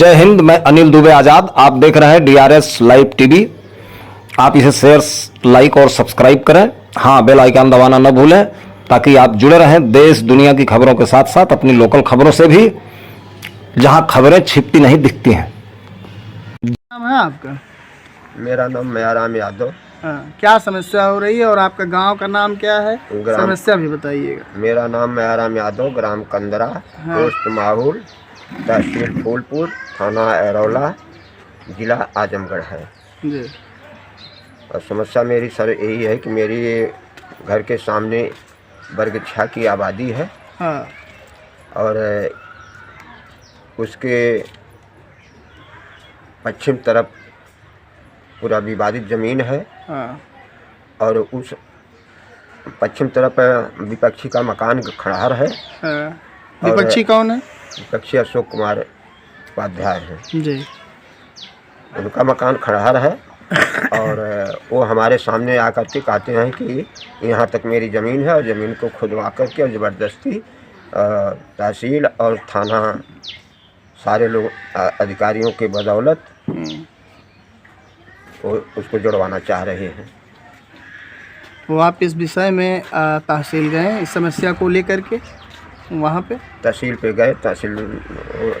जय हिंद। मैं अनिल दुबे आजाद। आप देख रहे हैं DRS लाइव टीवी। आप इसे शेयर, लाइक और सब्सक्राइब करें। हाँ, बेल आइकन दबाना न भूलें ताकि आप जुड़े रहें देश दुनिया की खबरों के साथ साथ अपनी लोकल खबरों से भी, जहां खबरें छिपती नहीं दिखती हैं। नाम है आपका? मेरा नाम मयाराम यादव। हाँ, क्या समस्या हो रही है और आपका गांव का नाम क्या है? ग्राम- समस्या भी बताइएगा। मेरा नाम मयाराम यादव, ग्राम कंदरा, हाँ। पोस्ट माहौल, तहसील फूलपुर, थाना एरौला, जिला आजमगढ़ है। जी। और समस्या मेरी सर यही है कि मेरी घर के सामने बरगछा की आबादी है। हाँ। और उसके पश्चिम तरफ पूरा विवादित ज़मीन है। हाँ। और उस पश्चिम तरफ विपक्षी का मकान खड़हर है। हाँ। विपक्षी कौन है? विपक्षी अशोक कुमार उपाध्याय हैं। जी। उनका मकान खड़हर है। और वो हमारे सामने आकर के कहते हैं कि यहाँ तक मेरी ज़मीन है और ज़मीन को खुदवा करके और ज़बरदस्ती तहसील और थाना सारे लोग अधिकारियों के बदौलत वो उसको जुड़वाना चाह रहे हैं। वो आप इस विषय में तहसील गए इस समस्या को लेकर के? वहाँ पे तहसील पे गए, तहसील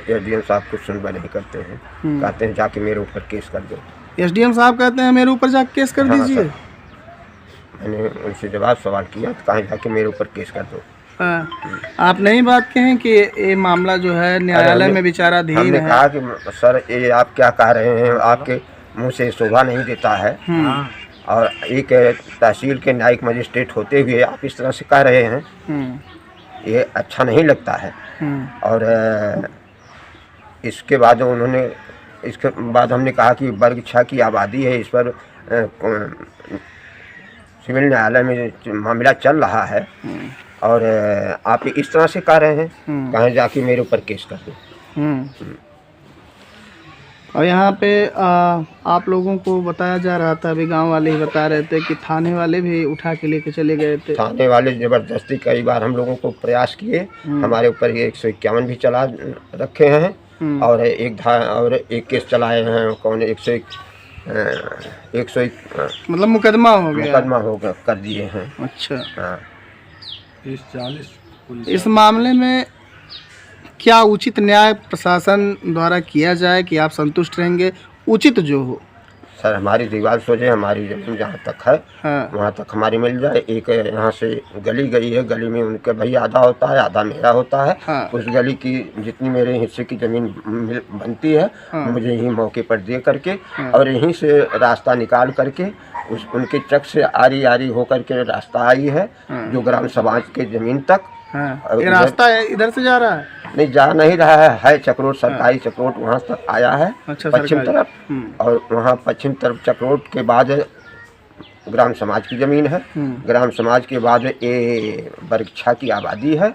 SDM साहब कुछ सुनवाई नहीं करते हैं। कहते हैं जाके मेरे ऊपर केस कर दो। SDM साहब कहते हैं मेरे ऊपर जाके केस कर हाँ, दीजिए। मैंने उनसे जवाब सवाल किया तो कहा जाके मेरे ऊपर केस कर दो। आप नहीं बात कहें कि ये मामला जो है न्यायालय में विचाराधीन हमने है? कहा कि सर ये आप क्या कह रहे हैं, आपके मुंह से शोभा नहीं देता है। और एक तहसील के न्यायिक मजिस्ट्रेट होते हुए आप इस तरह से कह रहे हैं, ये अच्छा नहीं लगता है। और इसके बाद हमने कहा कि बरगछा की आबादी है, इस पर सिविल न्यायालय में मामला चल रहा है और आप इस तरह से कह रहे हैं, कहें जाके मेरे ऊपर केस कर दो। और यहाँ पे आप लोगों को बताया जा रहा था, अभी गांव वाले ही बता रहे थे कि थाने वाले भी उठा के लेके चले गए थे। थाने वाले ज़बरदस्ती कई बार हम लोगों को प्रयास किए, हमारे ऊपर ये 151 भी चला रखे हैं। और एक केस चलाए हैं, कौन 101 मतलब मुकदमा हो गया? कर दिए हैं। अच्छा। हाँ। इस मामले में क्या उचित न्याय प्रशासन द्वारा किया जाए कि आप संतुष्ट रहेंगे? उचित जो हो सर, हमारी दीवार सोचे, हमारी ज़मीन जहाँ तक है वहाँ तक हमारी मिल जाए। एक यहाँ से गली गई है, गली में उनके भाई आधा होता है, आधा मेरा होता है। उस गली की जितनी मेरे हिस्से की ज़मीन बनती है मुझे यहीं मौके पर दे करके और यहीं से रास्ता निकाल करके उनके चक से आरी होकर के रास्ता आई है जो ग्राम समाज के ज़मीन तक। ये रास्ता इधर से जा रहा है? नहीं, जा नहीं रहा है चक्रोट, सरकारी चक्रोट वहाँ तक आया है। अच्छा, पश्चिम तरफ। और वहाँ पश्चिम तरफ चक्रोट के बाद ग्राम समाज की ज़मीन है। ग्राम समाज के बाद ये बरगछा की आबादी है।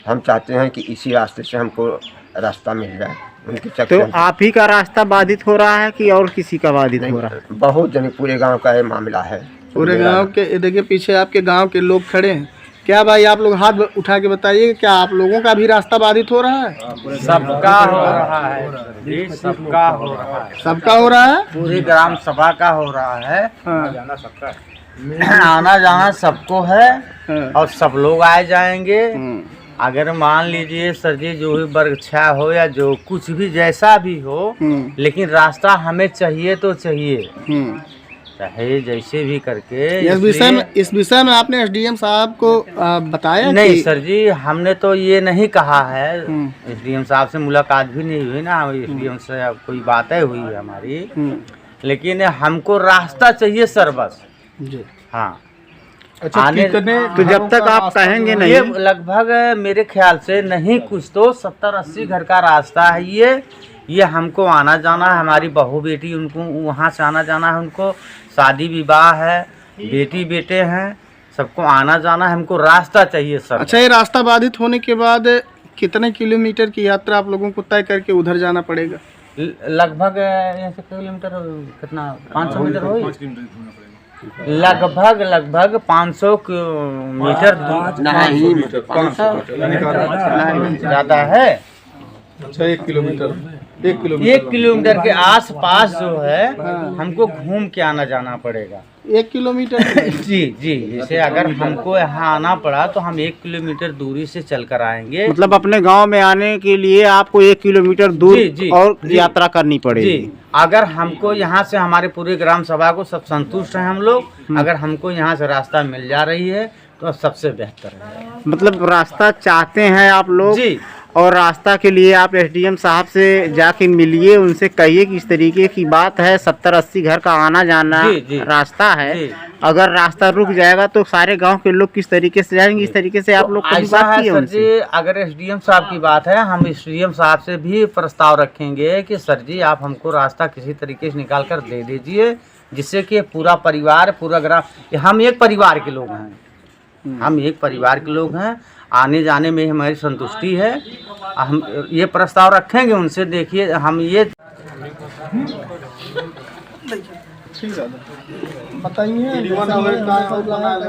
हम चाहते हैं कि इसी रास्ते से हमको रास्ता मिल जाए उनके चक्कर। तो आप ही का रास्ता बाधित हो रहा है कि और किसी का बाधित हो रहा है? बहुत जन पूरे गांव का ये मामला है। पूरे गांव के देखिए, पीछे आपके गांव के लोग खड़े हैं। क्या भाई, आप लोग हाथ उठा के बताइए, क्या आप लोगों का भी रास्ता बाधित हो रहा है? सबका हो रहा है जी, सबका हो रहा है। सबका हो रहा है? पूरी ग्राम सभा का हो रहा है। आना जाना सबको है और सब लोग आए जाएंगे। अगर मान लीजिए सर जी, जो भी बरगछा हो या जो कुछ भी जैसा भी हो, लेकिन रास्ता हमें चाहिए तो चाहिए, चाहे जैसे भी करके। इस विषय में आपने SDM साहब को बताया? नहीं सर जी, हमने तो ये नहीं कहा है। SDM साहब से मुलाकात भी नहीं हुई ना, SDM से कोई बातें हुई है हमारी, लेकिन हमको रास्ता चाहिए सर, बस। हाँ। अच्छा, तो जब तक आप कहेंगे नहीं, ये लगभग मेरे ख्याल से नहीं कुछ तो 70-80 घर का रास्ता है ये हमको आना जाना है। हमारी बहू बेटी, उनको वहाँ से आना जाना है, उनको शादी विवाह है, बेटी बेटे हैं, सबको आना जाना है। हमको रास्ता चाहिए सर। अच्छा, ये रास्ता बाधित होने के बाद कितने किलोमीटर की यात्रा आप लोगों को तय करके उधर जाना पड़ेगा? लगभग यहाँ से किलोमीटर कितना, 500 मीटर हो? लगभग 500 मीटर नहीं, 500 ज़्यादा है। अच्छा, 1 किलोमीटर। 1 किलोमीटर के आस पास जो है हमको घूम के आना जाना पड़ेगा। 1 किलोमीटर? जी जी, जैसे अगर हमको यहाँ आना पड़ा तो हम 1 किलोमीटर दूरी से चल कर आएंगे। मतलब अपने गांव में आने के लिए आपको 1 किलोमीटर दूर जी, जी, और जी, यात्रा करनी पड़ेगी। जी, अगर हमको यहाँ से हमारे पूरे ग्राम सभा को सब संतुष्ट हैं हम लोग, अगर हमको यहाँ से रास्ता मिल जा रही है तो सबसे बेहतर है। मतलब रास्ता चाहते हैं आप लोग जी, और रास्ता के लिए आप एसडीएम साहब से जाके मिलिए, उनसे कहिए कि इस तरीके की बात है, 70-80 घर का आना जाना जी, जी, रास्ता है। जी। अगर रास्ता रुक जाएगा तो सारे गांव के लोग किस तरीके से जाएंगे, इस तरीके से आप लोग तो कभी ऐसा बात है की है सर उनसे? जी, अगर एसडीएम साहब की बात है, हम एसडीएम साहब से भी प्रस्ताव रखेंगे कि सर जी आप हमको रास्ता किसी तरीके से निकाल कर दे दीजिए, जिससे कि पूरा परिवार, पूरा ग्राम, हम एक परिवार के लोग हैं, हम एक परिवार के लोग हैं, आने जाने में हमारी संतुष्टि है। हम ये प्रस्ताव रखेंगे उनसे। देखिए हम ये ठीक है, बताइए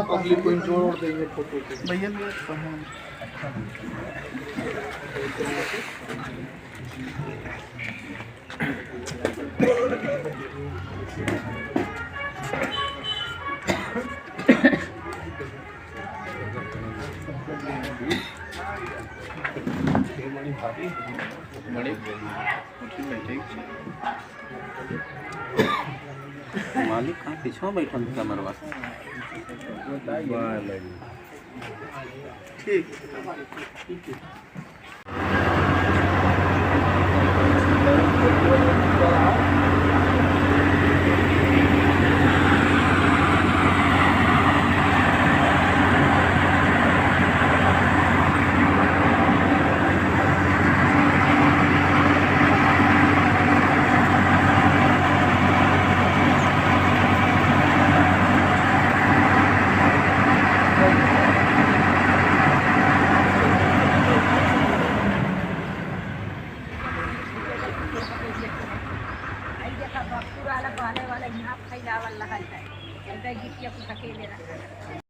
पब्लिक को जोड़ देंगे फोटो पे भैया। मालिक कहाँ पीछे बैठल कैमरवा ठीक।